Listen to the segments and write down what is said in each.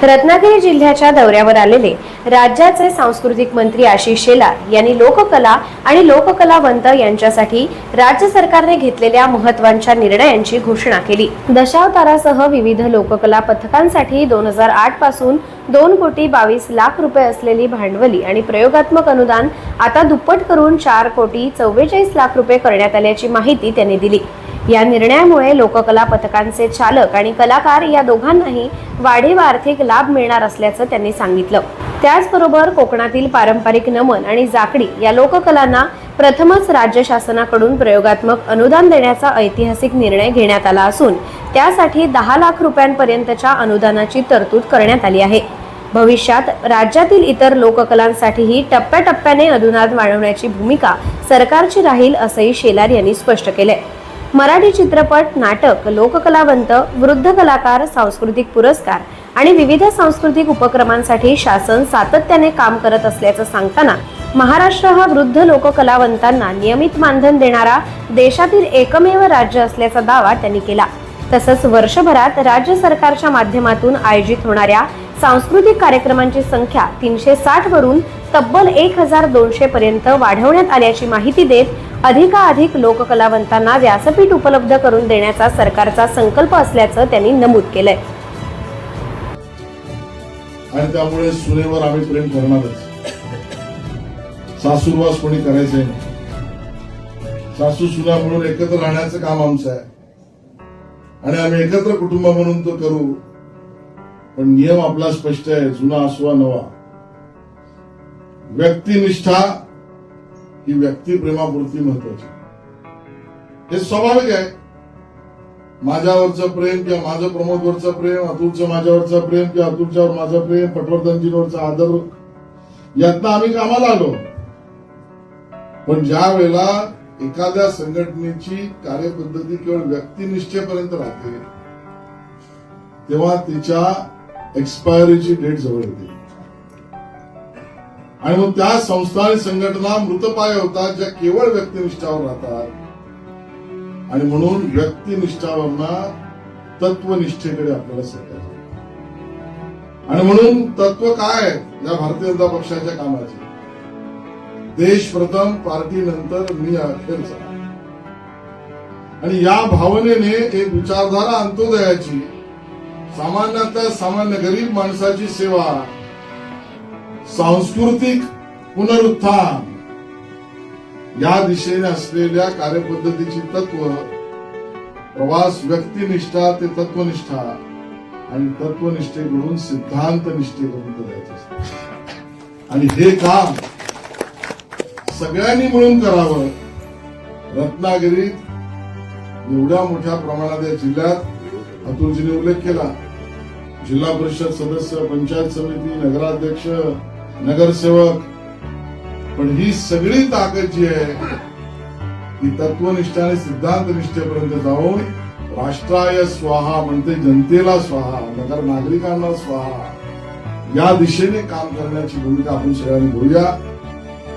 रत्नागिरी जिल्ह्याच्या दौऱ्यावर आलेले राज्याचे सांस्कृतिक मंत्री आशिष शेलार यांनी लोककला आणि लोककलावंत यांच्यासाठी राज्य सरकारने घेतलेल्या महत्त्वाच्या निर्णयांची घोषणा केली। दशावतारासह विविध लोककला पथकांसाठी 2008 पासून 2,22,00,000 रुपये असलेली भांडवली आणि प्रयोगात्मक अनुदान आता दुप्पट करून 4,44,00,000 रुपये करण्यात आल्याची माहिती त्यांनी दिली। या निर्णयामुळे लोककला पथकांचे चालक आणि कलाकार या दोघांनाही वाढीव आर्थिक लाभ मिळणार असल्याचं त्यांनी सांगितलं। त्याचबरोबर कोकणातील पारंपरिक नमन आणि जाकडी या लोककलांना प्रथमच राज्य शासनाकडून प्रयोगात्मक अनुदान देण्याचा ऐतिहासिक निर्णय घेण्यात आला असून त्यासाठी 10 लाख रुपयांपर्यंतच्या अनुदानाची तरतूद करण्यात आली आहे। भविष्यात राज्यातील इतर लोककलांसाठीही टप्प्याटप्प्याने अनुदान वाढवण्याची भूमिका सरकारची राहील असंही शेलार यांनी स्पष्ट केलंय। मराठी चित्रपट, नाटक, लोककलावंत, वृद्ध कलाकार, सांस्कृतिक पुरस्कार आणि विविध सांस्कृतिक उपक्रमांसाठी शासन सातत्याने काम करत असल्याचं सांगताना महाराष्ट्र हा वृद्ध लोककलावंतांना नियमित मानधन देणारा देशातील एकमेव राज्य असल्याचा दावा त्यांनी केला। तसंच वर्षभरात राज्य सरकारच्या माध्यमातून आयोजित होणाऱ्या सांस्कृतिक कार्यक्रमांची संख्या 360 वरून तब्बल 1,200 पर्यंत वाढवण्यात आल्याची माहिती देत अधिकाधिक लोककलावंतांना व्यासपीठ उपलब्ध करून देण्याचा सरकारचा संकल्प असल्याचं त्यांनी नमूद केलंय। आणि त्यामुळे सुनेवर आम्ही प्रेम करणारच। सासूरवास कोणी करायचंय नाही। सासू सुना म्हणून एकत्र राहण्याचं काम आमचं आहे आणि आम्ही एकत्र कुटुंब म्हणून तो करू। पण नियम आपला स्पष्ट आहे, जुना असवा नवा। व्यक्तिनिष्ठा ही व्यक्तिप्रेमापुरती महत्वाची, हे स्वाभाविक आहे। माझ्यावरचं प्रेम किंवा माझं प्रमोदवरचं प्रेम, अतुलचं माझ्यावरचं प्रेम किंवा अतुलच्यावर माझं प्रेम, पटवर्धनजींवरचा आदर, यातनं आम्ही कामाला आलो। पण ज्या वेळेला एखाद्या संघटनेची कार्यपद्धती केवळ व्यक्तिनिष्ठेपर्यंत राहते तेव्हा तिच्या एक्सपायरीची डेट जवळ येते आणि मग त्या संस्था आणि संघटना मृतपाय होतात ज्या केवळ व्यक्तिनिष्ठावर राहतात। आणि म्हणून व्यक्तिनिष्ठावरना तत्वनिष्ठेकडे आपल्याला सरकार आणि म्हणून तत्व काय या भारतीय जनता पक्षाच्या कामाचे, देश प्रथम, पार्टी नंतर, मी अखेरचा। आणि या भावनेने एक विचारधारा अंत्योदयाची, सामान्यातल्या सामान्य गरीब माणसाची सेवा, सांस्कृतिक पुनरुत्थान या दिशेने असलेल्या कार्यपद्धतीची तत्व, प्रवास व्यक्तिनिष्ठा ते तत्वनिष्ठा आणि तत्वनिष्ठेकडून सिद्धांत निष्ठेपर्यंत जायचं असतं। आणि हे काम सगळ्यांनी मिळून करावं। रत्नागिरीत एवढ्या मोठ्या प्रमाणात या जिल्ह्यात अतुलजीने उल्लेख केला, जिल्हा परिषद सदस्य, पंचायत समिती, नगराध्यक्ष, नगरसेवक, पण ही सगळी ताकद जी आहे ती तत्वनिष्ठा आणि सिद्धांत निष्ठेपर्यंत जाऊन राष्ट्राय स्वाहा म्हणते जनतेला स्वाहा, नगर नागरिकांना स्वाहा या दिशेने काम करण्याची भूमिका आपण सगळ्यांनी घेऊया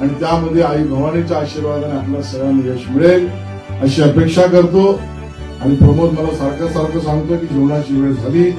आणि त्यामध्ये आई भवानीच्या आशीर्वादाने आपल्या सगळ्यांना यश मिळेल अशी अपेक्षा करतो। आणि प्रमोद मला सारखं सांगतो की जेवणाची वेळ झाली।